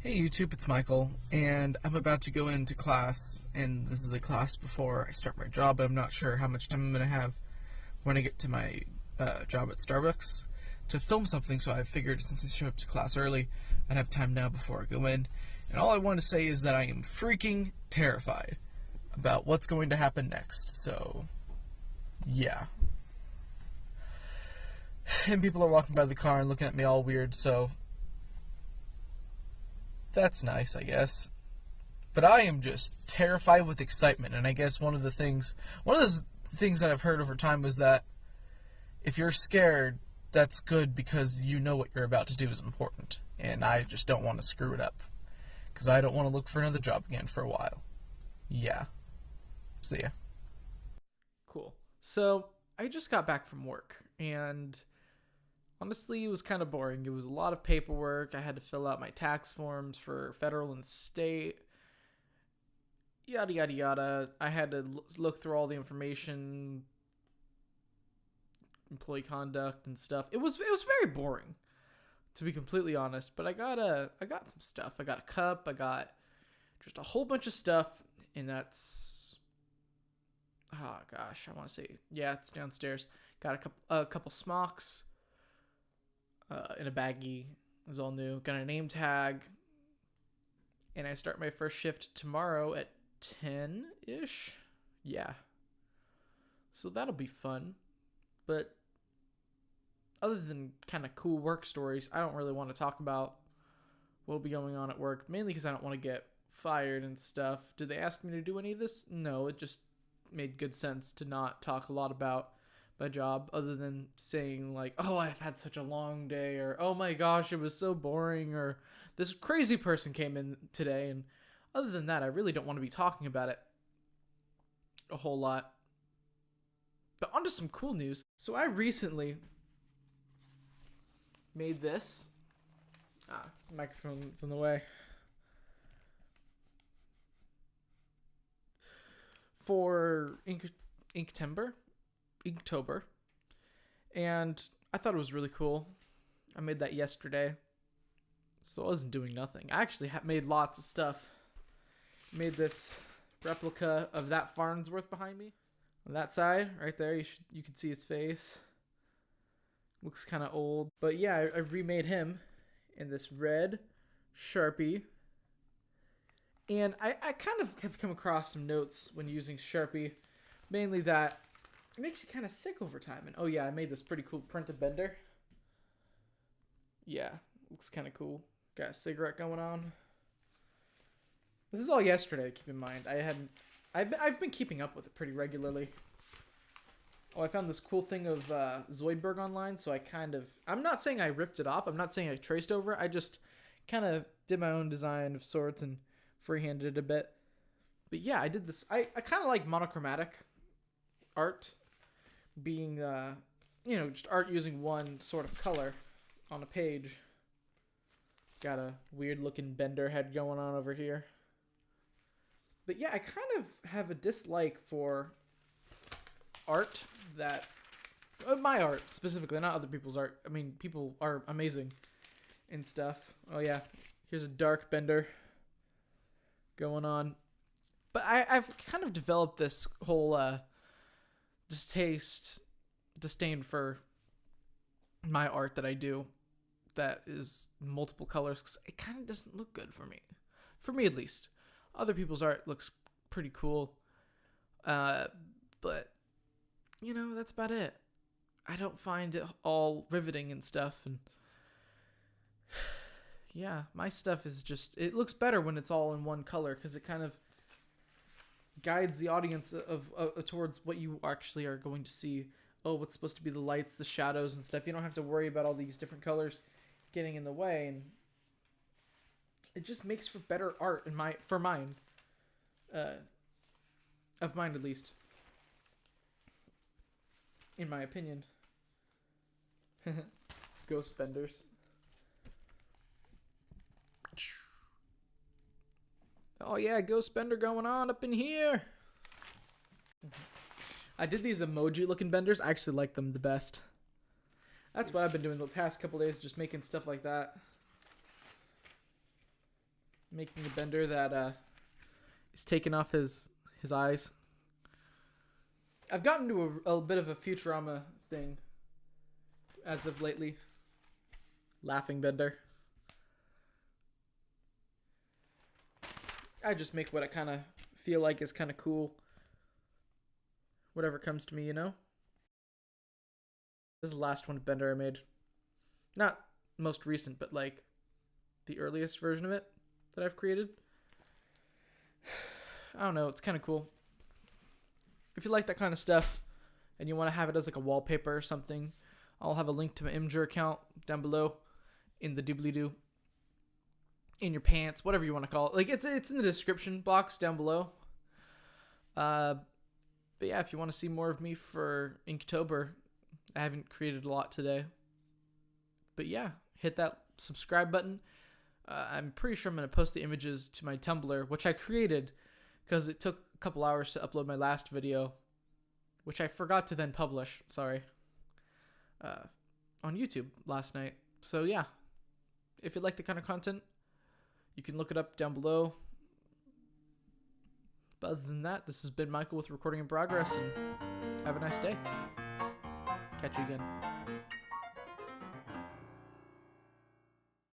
Hey YouTube, it's Michael, and I'm about to go into class, and this is a class before I start my job, but I'm not sure how much time I'm going to have when I get to my job at Starbucks to film something, so I figured since I showed up to class early, I'd have time now before I go in. And all I want to say is that I am freaking terrified about what's going to happen next, so yeah. And people are walking by the car and looking at me all weird, so that's nice, I guess. But I am just terrified with excitement, and I guess one of those things that I've heard over time was that if you're scared, that's good because you know what you're about to do is important, and I just don't want to screw it up because I don't want to look for another job again for a while. Yeah. See ya. Cool. So I just got back from work, and honestly, it was kind of boring. It was a lot of paperwork. I had to fill out my tax forms for federal and state. Yada yada yada. I had to look through all the information, employee conduct and stuff. It was very boring, to be completely honest. But I got some stuff. I got a cup. I got just a whole bunch of stuff, and that's oh gosh, I want to say it's downstairs. Got a couple smocks. In a baggie. It was all new. Got a name tag. And I start my first shift tomorrow at 10-ish. Yeah. So that'll be fun. But other than kind of cool work stories, I don't really want to talk about what'll be going on at work. Mainly because I don't want to get fired and stuff. Did they ask me to do any of this? No, it just made good sense to not talk a lot about my job, other than saying like, oh, I've had such a long day, or oh my gosh, it was so boring, or this crazy person came in today. And other than that, I really don't want to be talking about it a whole lot. But onto some cool news. So I recently made this. The microphone's in the way. For Inktober, and I thought it was really cool. I made that yesterday, so I wasn't doing nothing. I actually made lots of stuff. Made this replica of that Farnsworth behind me. On that side, right there, you can see his face. Looks kind of old, but yeah, I remade him in this red Sharpie. And I kind of have come across some notes when using Sharpie, mainly that it makes you kind of sick over time. And oh yeah, I made this pretty cool printed bender. Yeah, looks kind of cool. Got a cigarette going on. This is all yesterday, keep in mind. I've been keeping up with it pretty regularly. Oh, I found this cool thing of Zoidberg online, so I'm not saying I ripped it off. I'm not saying I traced over it. I just kind of did my own design of sorts and freehanded it a bit. But yeah, I did this. I kind of like monochromatic art, being just art using one sort of color on a page. Got a weird looking bender head going on over here. But yeah, I kind of have a dislike for art that my art specifically, not other people's art. I mean, people are amazing and stuff. Oh yeah, here's a dark bender going on. But I've kind of developed this whole disdain for my art that I do that is multiple colors, because it kind of doesn't look good for me at least. Other people's art looks pretty cool, but that's about it. I don't find it all riveting and stuff, and yeah, my stuff is just, it looks better when it's all in one color, because it kind of guides the audience of towards what you actually are going to see. Oh, what's supposed to be the lights, the shadows and stuff. You don't have to worry about all these different colors getting in the way, and it just makes for better art for mine. Of mine at least. In my opinion. Ghost benders. Oh yeah, ghost bender going on up in here. I did these emoji looking benders. I actually like them the best. That's what I've been doing the past couple days, just making stuff like that. making a bender that is taking off his eyes. I've gotten to a bit of a Futurama thing as of lately. Laughing bender. I just make what I kind of feel like is kind of cool. Whatever comes to me, you know? This is the last one bender I made. Not most recent, but like the earliest version of it that I've created. I don't know, it's kind of cool. If you like that kind of stuff and you want to have it as like a wallpaper or something, I'll have a link to my Imgur account down below in the doobly-doo. In your pants, whatever you want to call it. Like it's in the description box down below. But yeah, if you want to see more of me for Inktober, I haven't created a lot today. But yeah, hit that subscribe button. I'm pretty sure I'm going to post the images to my Tumblr, which I created because it took a couple hours to upload my last video, which I forgot to then publish, sorry, on YouTube last night. So yeah, if you like the kind of content, you can look it up down below. But other than that, this has been Michael with Recording in Progress, and have a nice day. Catch you again.